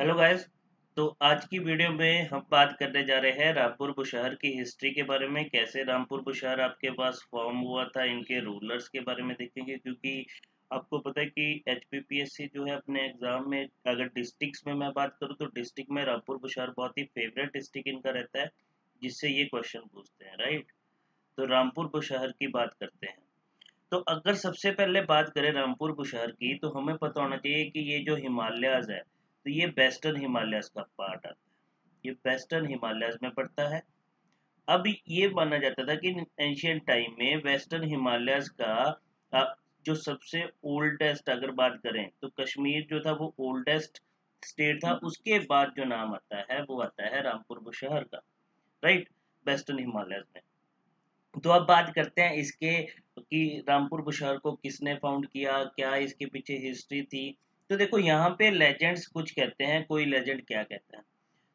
Hello guys. तो आज की वीडियो में हम बात करने जा रहे हैं रामपुर बुशहर की हिस्ट्री के बारे में। कैसे रामपुर बुशहर आपके पास फॉर्म हुआ था, इनके रूलर्स के बारे में देखेंगे, क्योंकि आपको पता है कि एचपीपीएससी जो है अपने एग्जाम में, अगर डिस्ट्रिक्ट्स में मैं बात करूँ तो डिस्ट्रिक्ट में रामपुर बुशहर बहुत ही फेवरेट डिस्ट्रिक्ट इनका रहता है, जिससे ये क्वेश्चन पूछते हैं, राइट। तो रामपुर बुशहर की बात करते हैं। तो अगर सबसे पहले बात करें रामपुर बुशहर की, तो हमें पता होना चाहिए कि ये जो हिमालयाज है, तो ये वेस्टर्न हिमालयस का पार्ट आता है। ये वेस्टर्न हिमालयस में पड़ता है। अब ये माना जाता था कि एंशियंट टाइम में वेस्टर्न हिमालयस का जो सबसे ओल्डेस्ट, अगर बात करें तो कश्मीर जो था वो ओल्डेस्ट स्टेट था। उसके बाद जो नाम आता है वो आता है रामपुर बुशहर का, राइट, वेस्टर्न हिमालयस में। तो अब बात करते हैं इसके कि रामपुर बुशहर को किसने फाउंड किया, क्या इसके पीछे हिस्ट्री थी। तो देखो यहाँ पे लेजेंड्स कुछ कहते हैं, कोई लेजेंड क्या कहता है।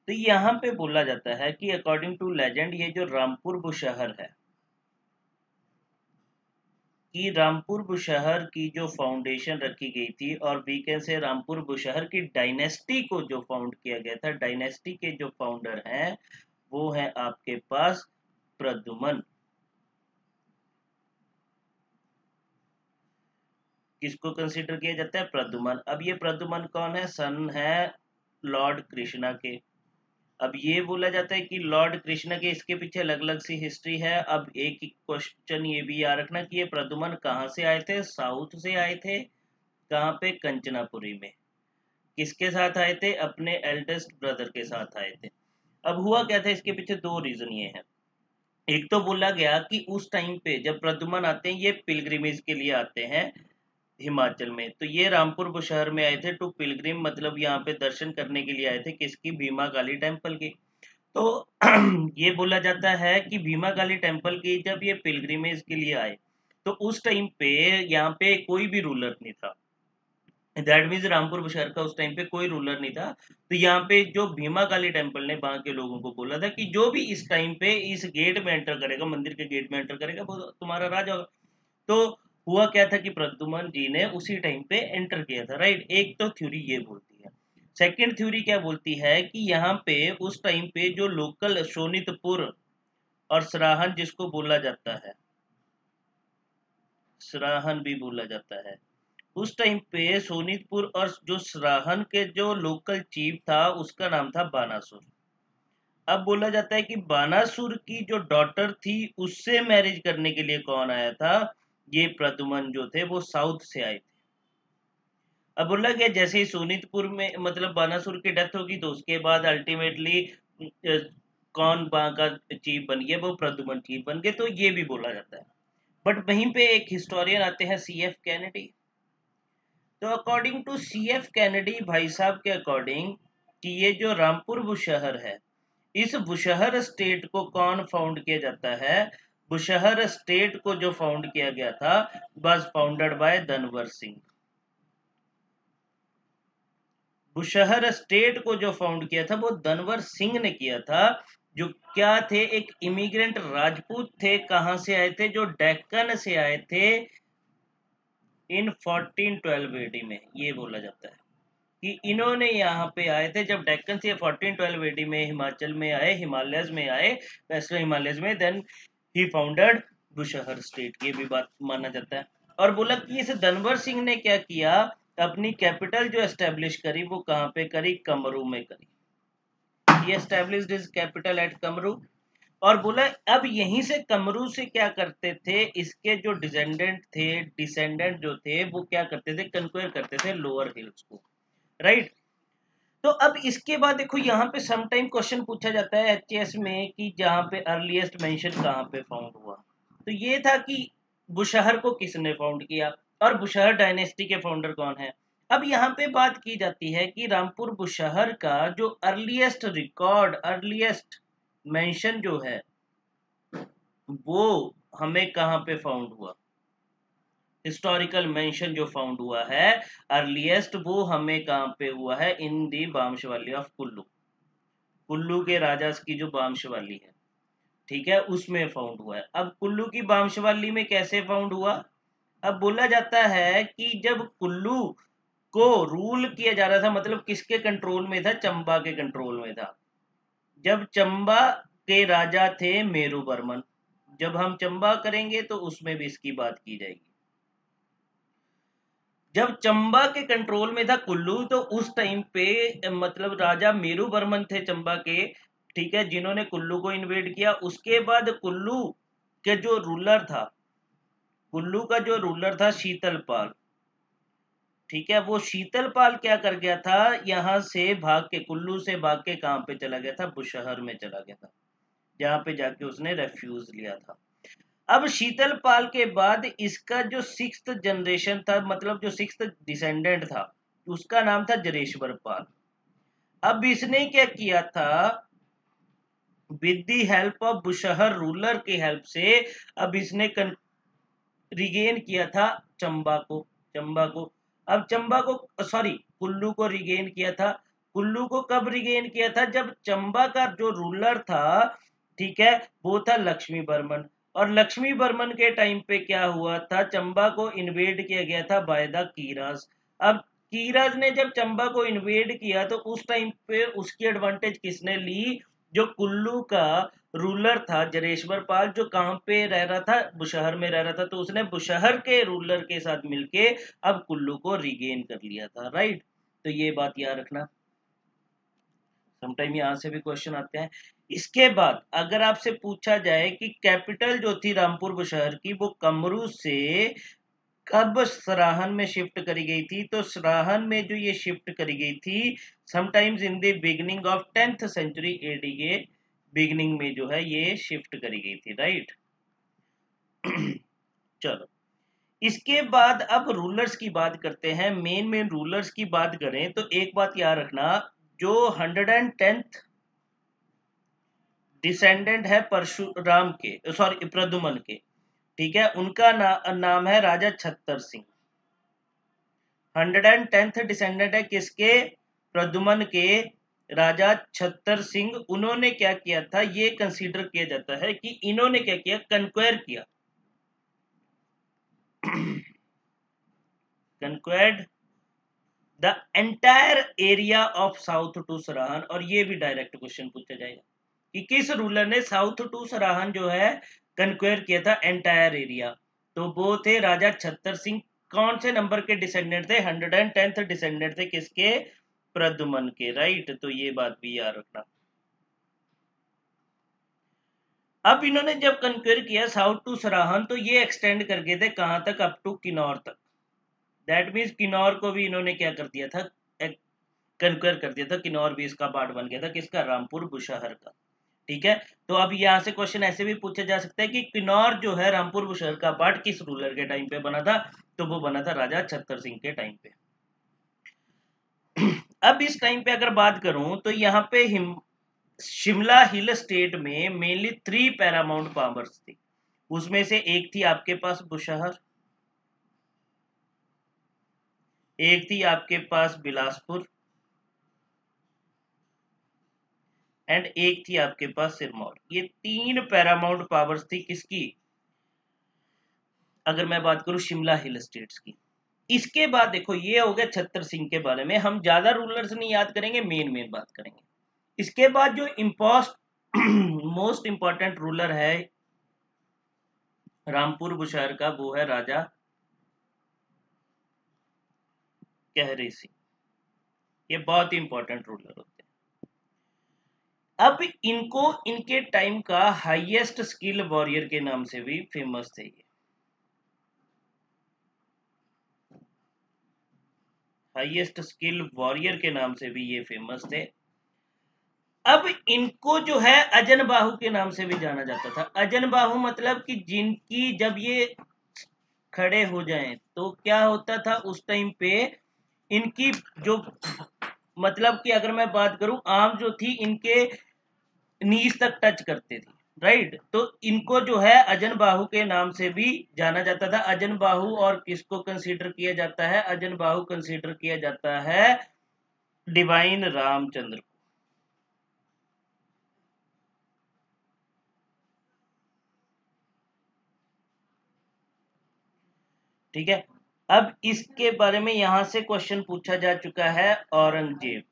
तो यहाँ पे बोला जाता है कि अकॉर्डिंग टू लेजेंड ये जो रामपुर बुशहर है, कि रामपुर बुशहर की जो फाउंडेशन रखी गई थी, और we can say Rampur Bushahr की डायनेस्टी को जो फाउंड किया गया था, डायनेस्टी के जो फाउंडर हैं वो है आपके पास प्रद्युमन। किसको कंसीडर किया जाता है? प्रद्युमन। अब ये प्रद्युमन कौन है? सन है लॉर्ड कृष्णा के। अब ये बोला जाता है कि लॉर्ड कृष्णा के, इसके पीछे अलग अलग सी हिस्ट्री है। अब एक क्वेश्चन ये भी याद रखना कि ये प्रद्युमन कहाँ से आए थे? साउथ से आए थे। कहाँ पे? कंचनापुरी में। किसके साथ आए थे? अपने एल्डेस्ट ब्रदर के साथ आए थे। अब हुआ क्या था, इसके पीछे दो रीजन ये है। एक तो बोला गया कि उस टाइम पे जब प्रद्युमन आते हैं, ये पिलग्रिमेज के लिए आते हैं हिमाचल में। तो ये रामपुर बुशहर में आए थे टू पिलग्रिम, मतलब यहाँ पे दर्शन करने के लिए आए थे। किसकी? भीमा काली टेम्पल की। तो ये बोला जाता है कि भीमा काली टेम्पल की जब ये पिलग्रिमेज के लिए आए, तो उस टाइम पे यहाँ पे कोई भी रूलर नहीं था। दैट मीन्स रामपुर बुशहर का उस टाइम पे कोई रूलर नहीं था। तो यहाँ पे जो भीमा काली टेम्पल ने वहां के लोगों को बोला था कि जो भी इस टाइम पे इस गेट में एंटर करेगा, मंदिर के गेट में एंटर करेगा, वो तुम्हारा राजा होगा। तो हुआ क्या था कि प्रद्युमन जी ने उसी टाइम पे एंटर किया था, राइट। एक तो थ्योरी ये बोलती है। सेकंड थ्योरी क्या बोलती है कि यहाँ पे उस टाइम पे जो लोकल शोनितपुर और सराहन, जिसको बोला जाता है, सराहन भी बोला जाता है, उस टाइम पे सोनितपुर और जो सराहन के जो लोकल चीफ था उसका नाम था बानासुर। अब बोला जाता है कि बानासुर की जो डॉटर थी उससे मैरिज करने के लिए कौन आया था? ये प्रद्युमन जो थे वो साउथ से आए थे। अब बोला गया जैसे ही सोनितपुर में, मतलब बानासुर की डेथ होगी, तो उसके बाद अल्टीमेटली कौन वहां का चीफ बन गया? वो प्रद्युमन चीफ बन गए। तो ये भी बोला जाता है। बट वहीं पे एक हिस्टोरियन आते हैं, सीएफ कैनेडी। तो अकॉर्डिंग टू सीएफ कैनेडी भाई साहब के अकॉर्डिंग, कि ये जो रामपुर बुशहर है, इस बुशहर स्टेट को कौन फाउंड किया जाता है? बुशहर स्टेट को जो फाउंड किया गया था was founded by Dhanwar Singh. Bushahr state को जो फाउंड किया था वो धनवर सिंह ने किया था। जो क्या थे? एक इमिग्रेंट राजपूत थे। कहां से आए थे? जो डेक्कन से आए थे इन 1412 एडी में। ये बोला जाता है कि इन्होंने यहाँ पे आए थे जब डेक्कन से 1412 एडी में हिमाचल में आए, हिमालयस में आए, वेस्टर्न हिमालयस में। देन ही फाउंडेड बुशहर स्टेट। ये भी बात माना जाता है। और बोला कि इस धनवर सिंह ने क्या किया, अपनी कैपिटल जो एस्टेब्लिश करी वो कहाँ पे करी? कमरू में करी। He established his capital at Kamru. और बोला अब यहीं से कमरू से क्या करते थे, इसके जो डिसेंडेंट जो थे वो क्या करते थे? कंक्वेयर करते थे लोअर हिल्स को, राइट। तो अब इसके बाद देखो यहाँ पे सम टाइम क्वेश्चन पूछा जाता है एचएस में कि जहाँ पे अर्लीस्ट मेंशन कहाँ पे फाउंड हुआ। तो ये था कि बुशहर को किसने फाउंड किया, और बुशहर डायनेस्टी के फाउंडर कौन है। अब यहाँ पे बात की जाती है कि रामपुर बुशहर का जो अर्लीस्ट रिकॉर्ड, अर्लीस्ट मेंशन जो है, वो हमें कहाँ पे फाउंड हुआ? हिस्टोरिकल मेंशन जो फाउंड हुआ है अर्लीस्ट, वो हमें कहाँ पे हुआ है? इन दी बामशवाली ऑफ कुल्लू। कुल्लू के राजा की जो बामशवाली है, ठीक है, उसमें फाउंड हुआ है। अब कुल्लू की बामशवाली में कैसे फाउंड हुआ? अब बोला जाता है कि जब कुल्लू को रूल किया जा रहा था, मतलब किसके कंट्रोल में था? चंबा के कंट्रोल में था। जब चंबा के राजा थे मेरू बर्मन। जब हम चंबा करेंगे तो उसमें भी इसकी बात की जाएगी। जब चंबा के कंट्रोल में था कुल्लू, तो उस टाइम पे मतलब राजा मेरू बर्मन थे चंबा के, ठीक है, जिन्होंने कुल्लू को इन्वेड किया। उसके बाद कुल्लू के जो रूलर था, कुल्लू का जो रूलर था शीतलपाल, ठीक है, वो शीतलपाल क्या कर गया था, यहाँ से भाग के, कुल्लू से भाग के कहाँ पे चला गया था? बुशहर में चला गया था, जहाँ पे जाके उसने रेफ्यूज लिया था। अब शीतलपाल के बाद इसका जो सिक्स्थ जनरेशन था, मतलब जो सिक्स्थ डिसेंडेंट था, उसका नाम था जरेश्वर पाल। अब इसने क्या किया था? With the help of Bushahr ruler की हेल्प से अब इसने रिगेन किया था चंबा को। अब चंबा को, सॉरी, कुल्लू को रिगेन किया था। कुल्लू को कब रिगेन किया था? जब चंबा का जो रूलर था, ठीक है, वो था लक्ष्मी बर्मन। और लक्ष्मी बर्मन के टाइम पे क्या हुआ था? चंबा को इन्वेड किया गया था बाय द कीराज। अब कीराज ने जब चंबा को इन्वेड किया तो उस टाइम पे उसकी एडवांटेज किसने ली? जो कुल्लू का रूलर था जरेश्वर पाल, जो कहां पे रह रहा था? बुशहर में रह रहा था। तो उसने बुशहर के रूलर के साथ मिलके अब कुल्लू को रिगेन कर लिया था, राइट। तो ये बात याद रखना, समटाइम यहाँ से भी क्वेश्चन आते हैं। इसके बाद अगर आपसे पूछा जाए कि कैपिटल जो थी रामपुर बुशहर की, वो कमरू से कब सराहन में शिफ्ट करी गई थी? तो सराहन में जो ये शिफ्ट करी गई थी, sometimes in the beginning of 10th century AD के बिगिनिंग में जो है ये शिफ्ट करी गई थी, राइट। चलो, इसके बाद अब रूलर्स की बात करते हैं। मेन रूलर्स की बात करें तो एक बात याद रखना, जो 110th डिसेंडेंट है परशुराम के, सॉरी, प्रद्युमन के, ठीक है, उनका नाम है राजा छत्तर सिंह। 110th डिसेंडेंट है किसके? प्रद्युमन के, राजा छत्तर सिंह। उन्होंने क्या किया था? ये कंसीडर किया जाता है कि इन्होंने क्या किया? कन्क्वेयर किया, conquered the entire area of south to Sarahan. और ये भी डायरेक्ट क्वेश्चन पूछा जाएगा कि किस रूलर ने साउथ टू सराहन जो है कन्क्वेयर किया था एंटायर एरिया? तो वो थे राजा छत्तर सिंह। कौन से नंबर के डिसेंडेंट थे? 110th डिसेंडेंट थे किसके? प्रद्युमन के, राइट। तो ये बात भी याद रखना। अब इन्होंने जब कन्क्वेयर किया साउथ टू सराहन, तो ये एक्सटेंड कर गए थे कहां तक? अप टू किन्नौर तक। दैट मीन्स किन्नौर को भी इन्होंने क्या कर दिया था? कन्क्वेयर कर दिया था। किन्नौर भी इसका पार्ट बन गया था, किसका? रामपुर बुशहर का, ठीक है। तो अब यहाँ से क्वेश्चन ऐसे भी पूछा जा सकता है कि किन्नौर जो है रामपुर बुशहर का पार्ट किस रूलर के टाइम पे बना था? तो वो बना था राजा छत्तर सिंह के टाइम पे। अब इस टाइम पे अगर बात करूं तो यहाँ पे शिमला हिल स्टेट में मेनली 3 पैरामाउंट पावर्स थी। उसमें से एक थी आपके पास बुशहर, एक थी आपके पास बिलासपुर, एंड एक थी आपके पास सिरमौर। ये 3 पैरामाउंट पावर्स थी किसकी? अगर मैं बात करूं शिमला हिल स्टेट्स की। इसके बाद देखो, ये हो गया छत्तर सिंह के बारे में। हम ज्यादा रूलर्स नहीं याद करेंगे, मेन बात करेंगे। इसके बाद जो मोस्ट इंपॉर्टेंट रूलर है रामपुर बुशहर का, वो है राजा कहरी सिंह। ये बहुत ही इंपॉर्टेंट रूलर होते हैं। अब इनको इनके टाइम का हाईएस्ट स्किल वॉरियर के नाम से भी फेमस थे ये। हाईएस्ट स्किल वॉरियर के नाम से भी ये फेमस थे। अब इनको जो है अजन बाहु के नाम से भी जाना जाता था। अजन बाहु मतलब कि जिनकी जब ये खड़े हो जाएं तो क्या होता था उस टाइम पे, इनकी जो, मतलब कि अगर मैं बात करूं, आर्म जो थी इनके नीज तक टच करते थे, राइट। तो इनको जो है अजन बाहु के नाम से भी जाना जाता था। अजन बाहु, और किसको कंसीडर किया जाता है? अजन बाहु कंसीडर किया जाता है डिवाइन रामचंद्र को, ठीक है। अब इसके बारे में यहां से क्वेश्चन पूछा जा चुका है। औरंगजेब,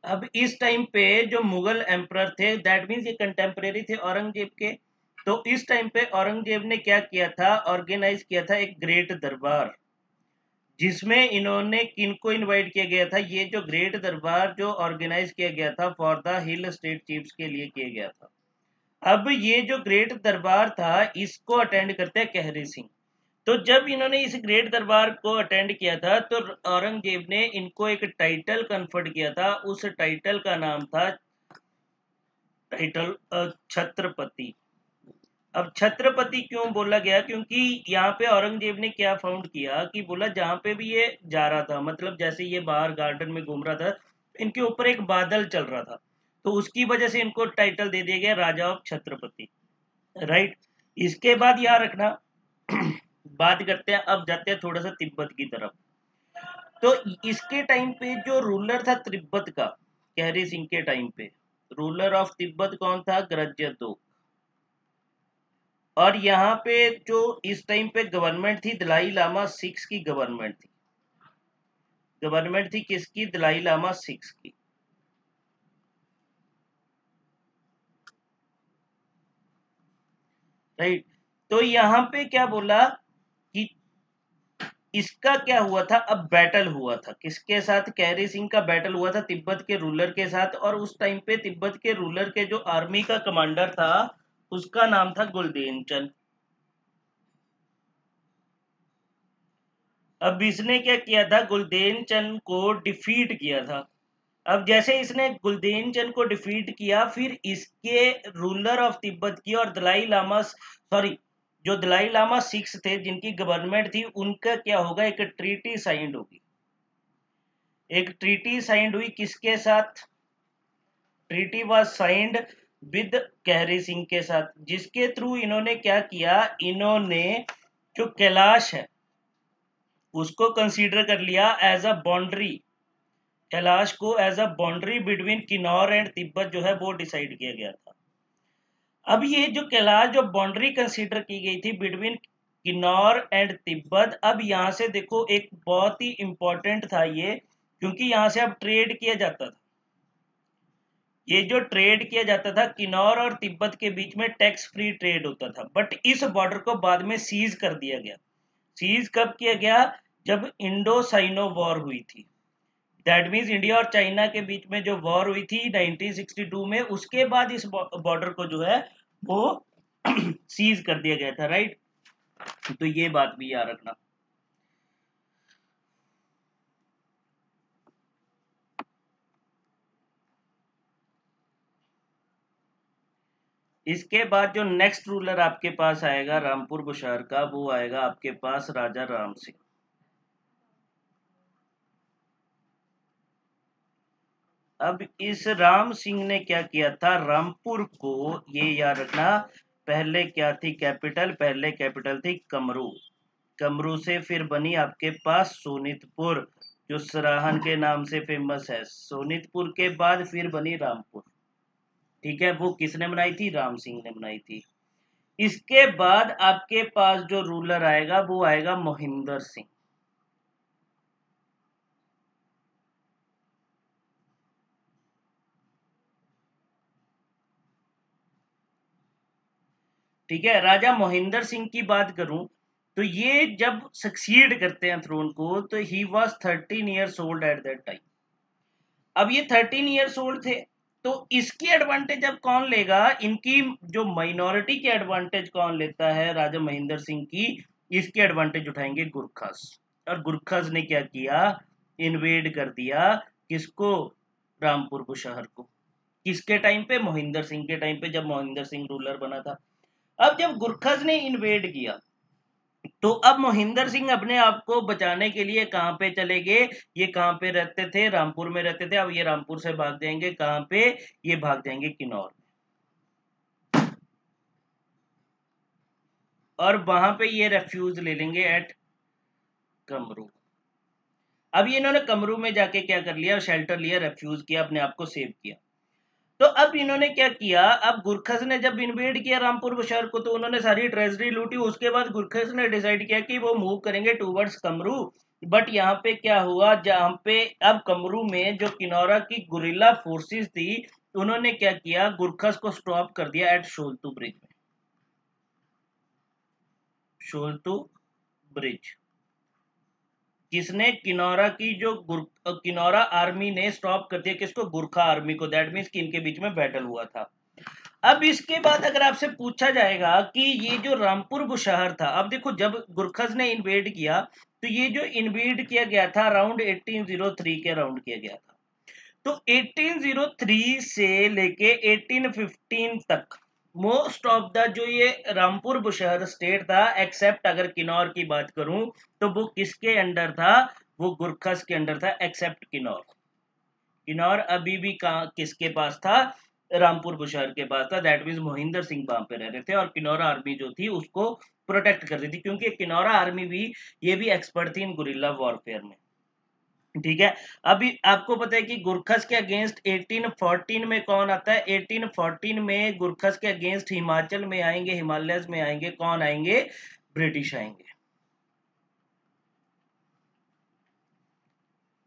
अब इस टाइम पे जो मुगल एम्परर थे, दैट मीन्स ये कंटेम्परेरी थे औरंगजेब के, तो इस टाइम पे औरंगजेब ने क्या किया था, ऑर्गेनाइज किया था एक ग्रेट दरबार, जिसमें इन्होंने किनको इनवाइट किया गया था, ये जो ग्रेट दरबार जो ऑर्गेनाइज किया गया था for the hill state chiefs के लिए किया गया था। अब ये जो ग्रेट दरबार था इसको अटेंड करते हैं कहरी सिंह। तो जब इन्होंने इस ग्रेट दरबार को अटेंड किया था तो औरंगजेब ने इनको एक टाइटल कन्फर्ड किया था, उस टाइटल का नाम था टाइटल छत्रपति। अब छत्रपति क्यों बोला गया, क्योंकि यहाँ पे औरंगजेब ने क्या फाउंड किया कि बोला जहाँ पे भी ये जा रहा था, मतलब जैसे ये बाहर गार्डन में घूम रहा था, इनके ऊपर एक बादल चल रहा था, तो उसकी वजह से इनको टाइटल दे दिया गया राजा ऑफ छत्रपति, राइट। इसके बाद याद रखना बात करते हैं, अब जाते हैं थोड़ा सा तिब्बत की तरफ। तो इसके टाइम पे जो रूलर था तिब्बत का, कहरी सिंह के टाइम पे रूलर ऑफ तिब्बत कौन था, ग्रज्यतो। और यहाँ पे जो इस टाइम पे गवर्नमेंट थी दलाई लामा 6 की गवर्नमेंट थी, गवर्नमेंट थी किसकी, दलाई लामा 6 की। राइट। तो यहाँ पे क्या बोला कि इसका क्या हुआ था, अब बैटल हुआ था किसके साथ, कैरी सिंह का बैटल हुआ था तिब्बत के रूलर के साथ, और उस टाइम पे तिब्बत के रूलर के जो आर्मी का कमांडर था उसका नाम था गुलदेन चंद। अब इसने क्या किया था, गुलदेन चंद को डिफीट किया था। अब जैसे इसने गुलदेन चंद को डिफीट किया, फिर इसके रूलर ऑफ तिब्बत की और दलाई लामा, सॉरी, जो दलाई लामा 6 थे जिनकी गवर्नमेंट थी, उनका क्या होगा, एक ट्रीटी साइंड होगी। एक ट्रीटी साइंड हुई किसके साथ, ट्रीटी वाज साइंड विद कहरी सिंह के साथ, जिसके थ्रू इन्होंने क्या किया, इन्होंने जो कैलाश है उसको कंसीडर कर लिया एज अ बाउंड्री, कैलाश को as a boundary between Kinnaur and Tibet जो है वो डिसाइड किया गया था। अब ये जो कैलाश जो बाउंड्री कंसीडर की गई थी बिटवीन किन्नौर एंड तिब्बत, अब यहाँ से देखो एक बहुत ही इंपॉर्टेंट था ये, क्योंकि यहाँ से अब ट्रेड किया जाता था, ये जो ट्रेड किया जाता था किन्नौर और तिब्बत के बीच में टैक्स फ्री ट्रेड होता था, बट इस बॉर्डर को बाद में सीज कर दिया गया। सीज कब किया गया, जब इंडो साइनो वॉर हुई थी, दैट मीन्स इंडिया और चाइना के बीच में जो वॉर हुई थी 1962 में, उसके बाद इस बॉर्डर को जो है वो सीज कर दिया गया था, राइट। तो ये बात भी याद रखना। इसके बाद जो नेक्स्ट रूलर आपके पास आएगा रामपुर बुशहर का, वो आएगा आपके पास राजा राम सिंह। अब इस राम सिंह ने क्या किया था, रामपुर को, ये याद रखना, पहले क्या थी कैपिटल, पहले कैपिटल थी कमरू, कमरू से फिर बनी आपके पास सोनितपुर जो सराहन के नाम से फेमस है, सोनितपुर के बाद फिर बनी रामपुर, ठीक है, वो किसने बनाई थी, राम सिंह ने बनाई थी। इसके बाद आपके पास जो रूलर आएगा वो आएगा मोहिंदर सिंह। ठीक है, राजा मोहिंदर सिंह की बात करूं तो ये जब सक्सीड करते हैं थ्रोन को तो he was 13 years old at that time. अब ये 13 ईयर्स ओल्ड थे, तो इसकी एडवांटेज अब कौन लेगा, इनकी जो माइनॉरिटी की एडवांटेज कौन लेता है, राजा महेंद्र सिंह की, इसकी एडवांटेज उठाएंगे गुरखास। और गुरखास ने क्या किया, इन्वेड कर दिया किसको, रामपुर बुशहर को। किसके टाइम पे, मोहिंदर सिंह के टाइम पे, जब मोहिंदर सिंह रूलर बना था। अब जब गुरखज ने इन्वेड किया तो अब मोहिंदर सिंह अपने आप को बचाने के लिए कहां पे चले गए, ये कहां पे रहते थे, रामपुर में रहते थे, अब ये रामपुर से भाग जाएंगे कहां पे, ये भाग जाएंगे किन्नौर, और वहां पे ये रेफ्यूज ले लेंगे एट कमरू। अब ये इन्होंने कमरू में जाके क्या कर लिया, शेल्टर लिया, रेफ्यूज किया, अपने आप को सेव किया। तो अब इन्होंने क्या किया, अब गुरखस ने जब इन्वेड किया रामपुर बुशहर को तो उन्होंने सारी ट्रेजरी लूटी। उसके बाद गुरखस ने डिसाइड किया कि वो मूव करेंगे टूवर्ड्स कमरू। बट यहाँ पे क्या हुआ, जहाँ पे अब कमरू में जो किनौरा की गुरिल्ला फोर्सेस थी, उन्होंने क्या किया, गुरखस को स्टॉप कर दिया एट शोलतू ब्रिज में। शोलतू ब्रिज किसने, किनौरा की जो किनौरा आर्मी ने स्टॉप कर दिया, किसको, गुरखा आर्मी को। दैट मीन्स कि इनके बीच में बैटल हुआ था। अब इसके बाद अगर आपसे पूछा जाएगा कि ये जो रामपुर बुशहर था, अब देखो जब गुरखस ने इन्वेड किया तो ये जो इन्वेड किया गया था अराउंड 1803 के अराउंड किया गया था। तो 1803 से लेके 1815 तक मोस्ट ऑफ द जो ये रामपुर बुशहर स्टेट था, एक्सेप्ट अगर किन्नौर की बात करूं तो वो किसके अंडर था, वो गुरखस के अंडर था, एक्सेप्ट किन्नौर। किन्नौर अभी भी किसके पास था, रामपुर बुशहर के पास था। दैट मीन्स मोहिंदर सिंह वहां पे रह रहे थे और किन्नौरा आर्मी जो थी उसको प्रोटेक्ट कर रही थी, क्योंकि किन्नौरा आर्मी भी, ये भी एक्सपर्ट थी इन गुरिल्ला वॉरफेयर में। ठीक है, अभी आपको पता है कि गुरखस के अगेंस्ट 1814 में कौन आता है, 1814 में गुरखस के अगेंस्ट हिमाचल में आएंगे, हिमालयस में आएंगे, कौन आएंगे, ब्रिटिश आएंगे।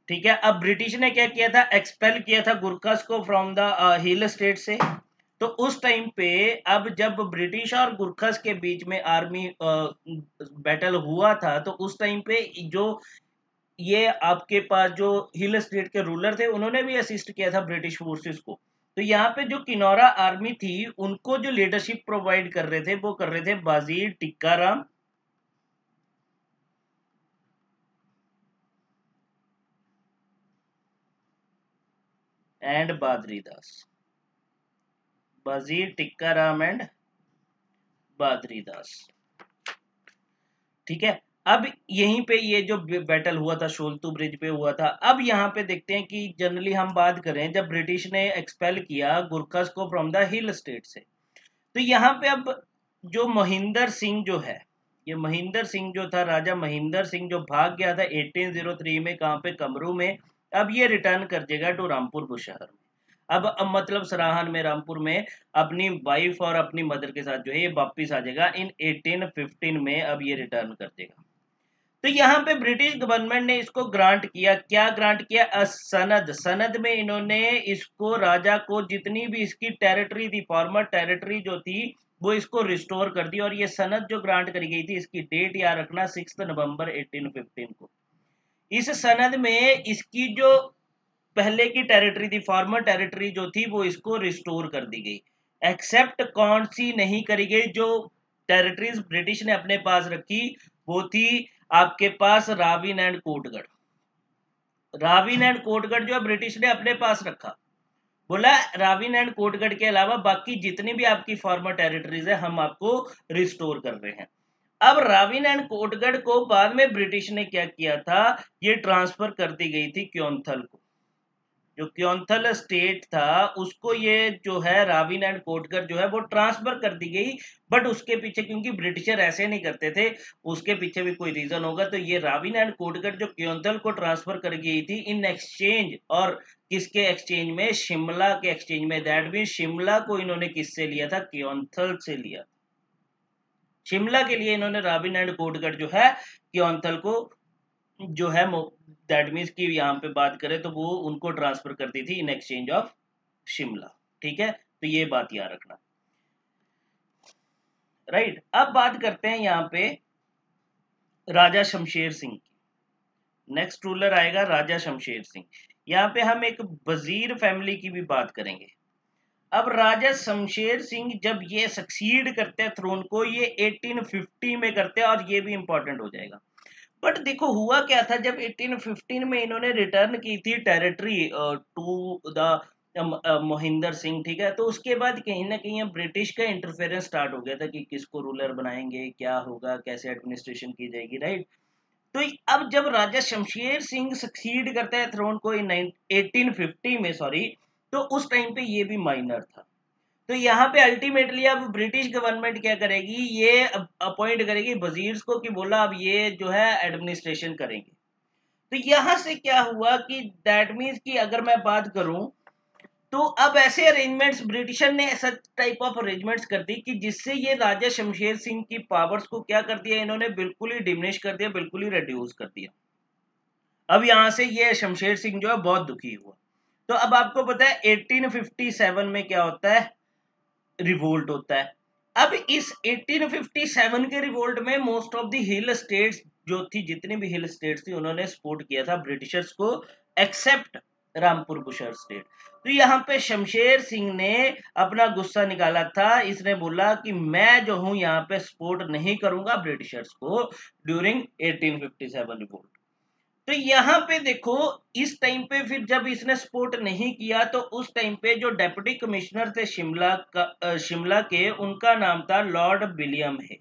ठीक है, अब ब्रिटिश ने क्या किया था, एक्सपेल किया था गुरखस को फ्रॉम द हिल स्टेट से। तो उस टाइम पे अब जब ब्रिटिश और गुरखस के बीच में आर्मी बैटल हुआ था, तो उस टाइम पे जो ये आपके पास जो हिल स्टेट के रूलर थे, उन्होंने भी असिस्ट किया था ब्रिटिश फोर्सेस को। तो यहाँ पे जो किनौरा आर्मी थी, उनको जो लीडरशिप प्रोवाइड कर रहे थे, वो कर रहे थे बाजीर टिक्काराम एंड बादरीदास। बाजीर टिक्काराम एंड बादरीदास। ठीक है, अब यहीं पे ये जो बैटल हुआ था शोलतू ब्रिज पे हुआ था। अब यहाँ पे देखते हैं कि जनरली हम बात करें, जब ब्रिटिश ने एक्सपेल किया गुरखस को फ्रॉम द हिल स्टेट से, तो यहाँ पे अब जो महिंदर सिंह जो है, ये महिंदर सिंह जो था, राजा महिंदर सिंह जो भाग गया था 1803 में, कहाँ पे, कमरू में। अब ये रिटर्न कर देगा टू रामपुर बुशहर में। अब मतलब सराहन में, रामपुर में अपनी वाइफ और अपनी मदर के साथ जो है ये वापिस आ जाएगा इन 1815 में। अब ये रिटर्न कर देगा। तो यहाँ पे ब्रिटिश गवर्नमेंट ने इसको ग्रांट किया, क्या ग्रांट किया, सनद। सनद में इन्होंने इसको, राजा को जितनी भी इसकी टेरिटरी थी, फॉर्मर टेरिटरी जो थी, वो इसको रिस्टोर कर दी। और ये सनद जो ग्रांट करी गई थी, इसकी डेट याद रखना, 6 नवंबर 1815 को। इस सनद में इसकी जो पहले की टेरिटरी थी, फॉर्मर टेरिटरी जो थी, वो इसको रिस्टोर कर दी गई। एक्सेप्ट कौन सी नहीं करी गई, जो टेरिटरीज ब्रिटिश ने अपने पास रखी, वो थी आपके पास राविन एंड कोटगढ़। राविन एंड कोटगढ़ जो है ब्रिटिश ने अपने पास रखा, बोला राविन एंड कोटगढ़ के अलावा बाकी जितनी भी आपकी फॉर्मर टेरिटरीज है, हम आपको रिस्टोर कर रहे हैं। अब राविन एंड कोटगढ़ को बाद में ब्रिटिश ने क्या किया था, ये ट्रांसफर कर दी गई थी क्योंथल को। जो क्योंथल स्टेट था उसको ये जो है राविन एंड कोटगढ़ जो है वो ट्रांसफर कर दी गई। बट उसके पीछे, क्योंकि ब्रिटिशर ऐसे नहीं करते थे, उसके पीछे भी कोई रीजन होगा। तो ये राविन एंड कोटगढ़ जो क्योंथल को ट्रांसफर कर गई थी इन एक्सचेंज, और किसके एक्सचेंज में, शिमला के एक्सचेंज में। दैट मीन शिमला को इन्होंने किससे लिया था, क्योंथल से लिया। शिमला के लिए इन्होंने राविन एंड कोटगढ़ जो है क्योंथल को जो है, दैट मीन्स की यहाँ पे बात करें तो वो उनको ट्रांसफर कर दी थी इन एक्सचेंज ऑफ शिमला। ठीक है, तो ये बात याद रखना। राइट, अब बात करते हैं यहाँ पे राजा शमशेर सिंह की। नेक्स्ट रूलर आएगा राजा शमशेर सिंह। यहाँ पे हम एक वजीर फैमिली की भी बात करेंगे। अब राजा शमशेर सिंह जब ये सक्सीड करते हैं थ्रोन को, ये 1850 में करते हैं, और ये भी इंपॉर्टेंट हो जाएगा। बट देखो हुआ क्या था, जब 1815 में इन्होंने रिटर्न की थी territory to the Mohinder Singh. ठीक है, तो उसके बाद कहीं ना कहीं ब्रिटिश का इंटरफेरेंस स्टार्ट हो गया था कि किसको रूलर बनाएंगे, क्या होगा, कैसे एडमिनिस्ट्रेशन की जाएगी। राइट, तो अब जब राजा शमशेर सिंह सक्सीड करता है थ्रोन को इन 1850 में, सॉरी, तो उस टाइम पे ये भी माइनर था। तो यहाँ पे अल्टीमेटली अब ब्रिटिश गवर्नमेंट क्या करेगी, ये अपॉइंट करेगी वजीर्स को कि बोला अब ये जो है एडमिनिस्ट्रेशन करेंगे। तो यहाँ से क्या हुआ कि दैट मीन्स कि अगर मैं बात करूं तो अब ऐसे अरेंजमेंट्स ब्रिटिशर ने ऐसा टाइप ऑफ अरेंजमेंट्स कर दी कि जिससे ये राजा शमशेर सिंह की पावर्स को क्या कर दिया, इन्होंने बिल्कुल ही डिमिनिश कर दिया, बिल्कुल ही रिड्यूस कर दिया। अब यहां से ये शमशेर सिंह जो है बहुत दुखी हुआ। तो अब आपको पता है 1857 में क्या होता है, रिवोल्ट होता है। अब इस 1857 के रिवोल्ट में most of the hill states जो थी, जितनी भी हिल स्टेट्स थी, उन्होंने सपोर्ट किया था ब्रिटिशर्स को, एक्सेप्ट रामपुर बुशहर स्टेट। तो यहाँ पे शमशेर सिंह ने अपना गुस्सा निकाला था। इसने बोला कि मैं जो हूं यहाँ पे सपोर्ट नहीं करूंगा ब्रिटिशर्स को ड्यूरिंग 1857 रिवोल्ट। तो यहाँ पे देखो, इस टाइम पे फिर जब इसने सपोर्ट नहीं किया तो उस टाइम पे जो डेप्यूटी कमिश्नर थे शिमला के, उनका नाम था लॉर्ड विलियम हे।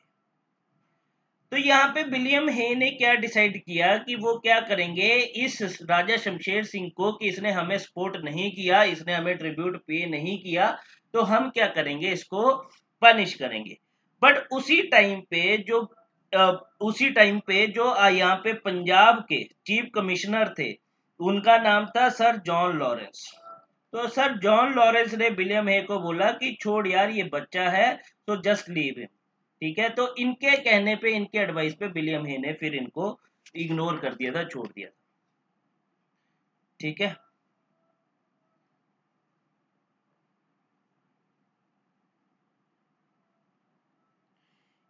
तो यहाँ पे विलियम हे ने क्या डिसाइड किया कि वो क्या करेंगे इस राजा शमशेर सिंह को, कि इसने हमें सपोर्ट नहीं किया, इसने हमें ट्रिब्यूट पे नहीं किया, तो हम क्या करेंगे, इसको पनिश करेंगे। बट उसी टाइम पे जो यहाँ पे पंजाब के चीफ कमिश्नर थे, उनका नाम था सर जॉन लॉरेंस। तो सर जॉन लॉरेंस ने विलियम हे को बोला कि छोड़ यार, ये बच्चा है, तो जस्ट लीव हिम। ठीक है, तो इनके कहने पे, इनके एडवाइस पे विलियम हे ने फिर इनको इग्नोर कर दिया था, छोड़ दिया था। ठीक है,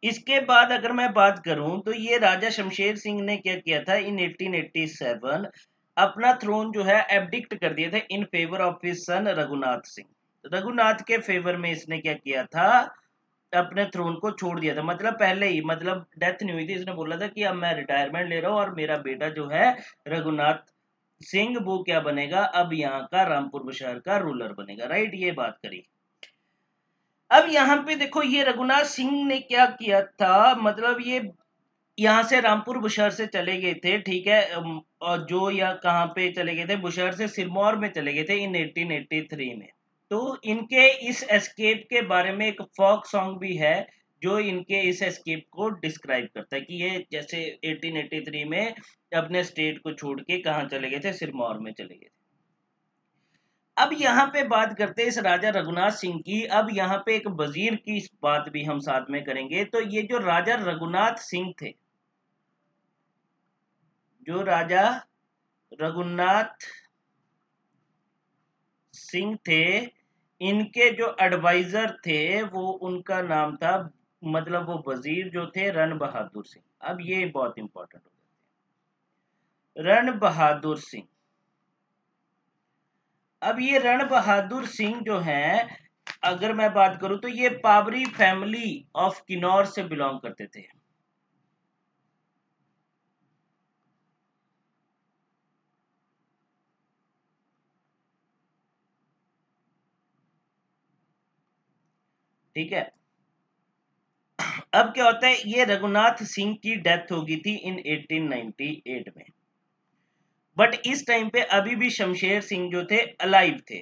इसके बाद अगर मैं बात करूं तो ये राजा शमशेर सिंह ने क्या किया था, इन 1887 अपना थ्रोन जो है एब्डिक्ट कर दिया था in favour of his son Raghunath Singh. Raghunath के फेवर में इसने क्या किया था, अपने थ्रोन को छोड़ दिया था। मतलब पहले ही, मतलब डेथ नहीं हुई थी, इसने बोला था कि अब मैं रिटायरमेंट ले रहा हूं और मेरा बेटा जो है रघुनाथ सिंह, वो क्या बनेगा, अब यहाँ का रामपुर बुशहर का रूलर बनेगा। राइट, ये बात करी। अब यहाँ पे देखो, ये रघुनाथ सिंह ने क्या किया था, मतलब ये यहाँ से रामपुर बुशहर से चले गए थे। ठीक है, और जो या कहाँ पे चले गए थे, बुशहर से सिरमौर में चले गए थे इन 1883 में। तो इनके इस एस्केप के बारे में एक फोक सॉन्ग भी है जो इनके इस एस्केप को डिस्क्राइब करता है कि ये जैसे 1883 में अपने स्टेट को छोड़ के कहाँ चले गए थे, सिरमौर में चले गए थे। अब यहाँ पे बात करते हैं इस राजा रघुनाथ सिंह की। अब यहाँ पे एक वजीर की बात भी हम साथ में करेंगे। तो ये जो राजा रघुनाथ सिंह थे, जो राजा रघुनाथ सिंह थे, इनके जो एडवाइजर थे वो, उनका नाम था, मतलब वो वजीर जो थे, रण बहादुर सिंह। अब ये बहुत इंपॉर्टेंट हो जाते हैं, रण बहादुर सिंह। अब ये रण बहादुर सिंह जो हैं, अगर मैं बात करूं तो ये पावरी फैमिली ऑफ किन्नौर से बिलोंग करते थे। ठीक है, अब क्या होता है, ये रघुनाथ सिंह की डेथ हो गई थी इन 1898 में। बट इस टाइम पे अभी भी शमशेर सिंह जो थे अलाइव थे।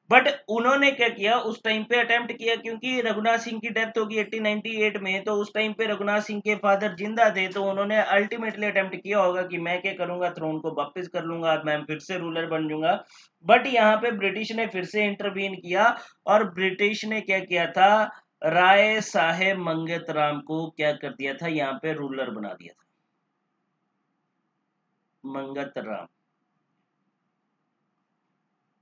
बट उन्होंने क्या किया, उस टाइम पे अटेम्प्ट किया, क्योंकि रघुनाथ सिंह की डेथ होगी 1898 में, तो उस टाइम पे रघुनाथ सिंह के फादर जिंदा थे। तो उन्होंने अल्टीमेटली अटेम्प्ट किया होगा कि मैं क्या करूंगा, थ्रोन को वापस कर लूंगा, मैं फिर से रूलर बन जाऊंगा। बट यहाँ पे ब्रिटिश ने फिर से इंटरवीन किया, और ब्रिटिश ने क्या किया था, राय साहेब मंगत राम को क्या कर दिया था, यहाँ पे रूलर बना दिया था, मंगत राम।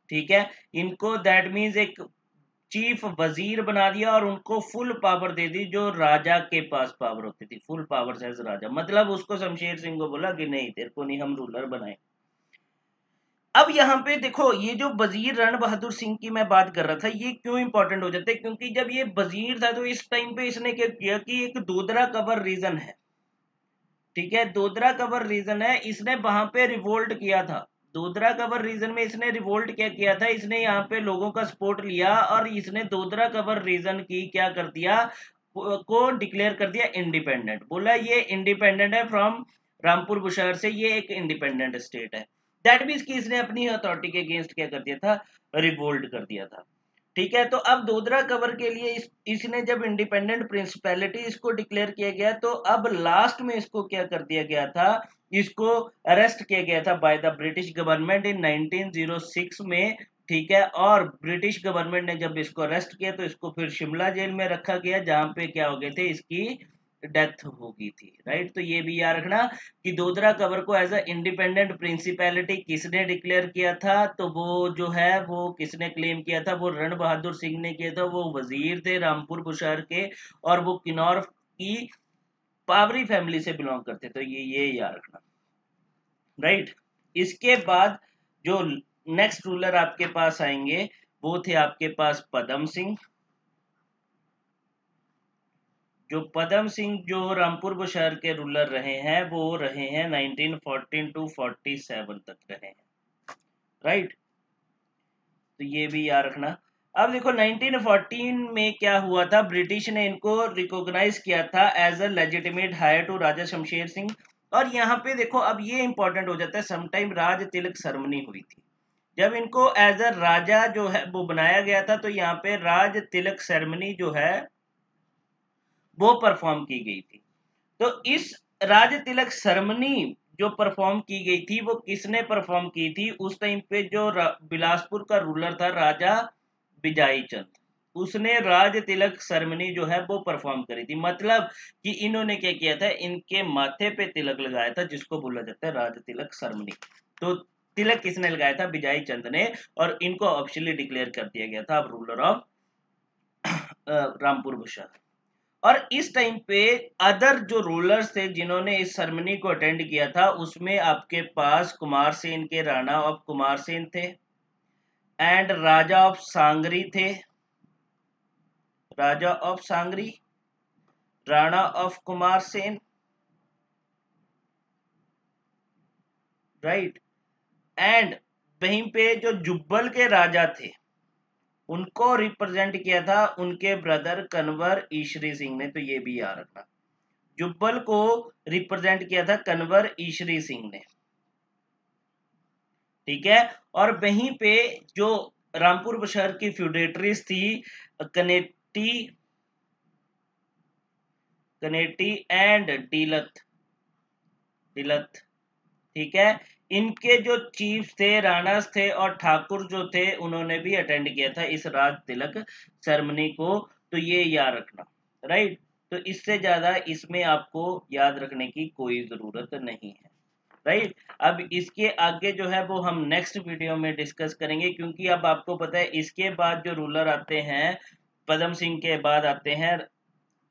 ठीक है, इनको दैट मीन्स एक चीफ वजीर बना दिया, और उनको फुल पावर दे दी जो राजा के पास पावर होती थी, फुल पावर एज राजा। मतलब उसको शमशेर सिंह को बोला कि नहीं, तेरे को नहीं हम रूलर बनाए। अब यहाँ पे देखो, ये जो वजीर रण बहादुर सिंह की मैं बात कर रहा था, ये क्यों इंपॉर्टेंट हो जाता है, क्योंकि जब ये वजीर था तो इस टाइम पे इसने क्या किया कि एक दोदरा कवर रीजन है। ठीक है, दोदरा कवर रीजन है, इसने वहां पे रिवोल्ट किया था। दोदरा कवर रीजन में इसने रिवोल्ट क्या किया था, इसने यहाँ पे लोगों का सपोर्ट लिया, और इसने दोदरा कवर रीजन की क्या कर दिया, को डिक्लेयर कर दिया इंडिपेंडेंट। बोला ये इंडिपेंडेंट है फ्रॉम रामपुर बुशहर से, ये एक इंडिपेंडेंट स्टेट है। दैट मीन्स कि इसने अपनी अथॉरिटी के अगेंस्ट क्या कर दिया था, रिवोल्ट कर दिया था। ठीक है, तो अब दोदरा कवर के लिए इसने जब इंडिपेंडेंट प्रिंसिपैलिटी इसको डिक्लेयर किया गया, तो अब लास्ट में इसको क्या कर दिया गया था, इसको अरेस्ट किया गया था by the British government in 1906 में। ठीक है। और ब्रिटिश गवर्नमेंट ने जब इसको अरेस्ट किया तो इसको फिर शिमला जेल में रखा गया, जहां पे क्या हो गए थे, इसकी डेथ हो गई थी, राइट। तो ये भी याद रखना कि दोदरा कबर को एज अ इंडिपेंडेंट प्रिंसिपैलिटी किसने डिक्लेयर किया था, तो वो जो है वो किसने क्लेम किया था, वो रण बहादुर सिंह ने किया था। वो वजीर थे रामपुर बुशहर के, और वो किन्नौर की पावरी फैमिली से बिलोंग करते, तो ये याद रखना, राइट। इसके बाद जो नेक्स्ट रूलर आपके पास आएंगे वो थे आपके पास पदम सिंह। जो पदम सिंह जो रामपुर बुशहर के रूलर रहे हैं वो रहे हैं 1914 टू 47 तक रहे हैं, राइट। तो ये भी याद रखना। अब देखो 1914 में क्या हुआ था, ब्रिटिश ने इनको रिकॉग्नाइज किया था as a legitimate heir to Raja Shamsher Singh. और यहाँ पे देखो अब ये इंपॉर्टेंट हो जाता है, समटाइम राज तिलक सेरेमनी हुई थी जब इनको एज अ राजा जो है वो बनाया गया था, तो यहाँ पे राज तिलक सेरेमनी जो है वो परफॉर्म की गई थी। तो इस राज तिलक सेरेमनी जो परफॉर्म की गई थी वो किसने परफॉर्म की थी, उस टाइम पे जो बिलासपुर का रूलर था राजा बिजाई चंद, उसने राज तिलक सेरेमनी जो है वो परफॉर्म करी थी। मतलब कि इन्होंने क्या किया था, इनके माथे पे तिलक लगाया था, जिसको बोला जाता है राज तिलक सेरेमनी। तो तिलक किसने लगाया था, बिजाई चंद ने, और इनको ऑफिशियली डिक्लेयर कर दिया गया था अब रूलर ऑफ रामपुर बुशहर। और इस टाइम पे अदर जो रूलर्स थे जिन्होंने इस सेरेमनी को अटेंड किया था, उसमें आपके पास कुमार सेन के राणा ऑफ कुमार सेन थे, एंड राजा ऑफ सांगरी थे, Raja of Sangri, Rana of Kumarsen, right. And वहीं पे जो जुब्बल के राजा थे उनको रिप्रेजेंट किया था उनके ब्रदर कन्वर ईशरी सिंह ने, तो ये भी याद रखना। जुब्बल को रिप्रेजेंट किया था कन्वर ईशरी सिंह ने, ठीक है। और वहीं पे जो रामपुर बुशहर की फ्यूडेटरीज थी, कनेटी कनेटी एंड डीलत डीलत, ठीक है। इनके जो चीफ थे, राणास थे और ठाकुर जो थे, उन्होंने भी अटेंड किया था इस राज तिलक सेरेमनी को, तो ये याद रखना, राइट। तो इससे ज्यादा इसमें आपको याद रखने की कोई जरूरत नहीं है, राइट। अब इसके आगे जो है वो हम नेक्स्ट वीडियो में डिस्कस करेंगे, क्योंकि अब आपको पता है इसके बाद जो रूलर आते हैं पदम सिंह के बाद आते हैं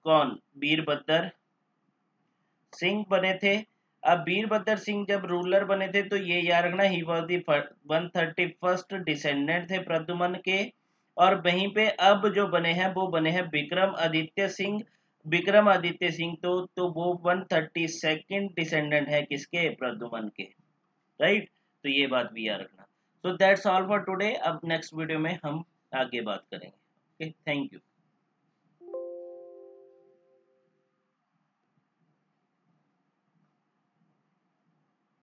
कौन, वीरभद्र सिंह बने थे। अब वीरभद्र सिंह जब रूलर बने थे तो ये याद रखना he was the 131st descendant थे प्रद्युमन के। और वहीं पे अब जो बने हैं वो बने हैं विक्रम आदित्य सिंह। विक्रम आदित्य सिंह तो वो 132nd डिसेंडेंट है किसके, प्रद्युमन के, राइट। तो ये बात भी याद रखना। So that's all for today. अब नेक्स्ट वीडियो में हम आगे बात करेंगे। Okay, thank you.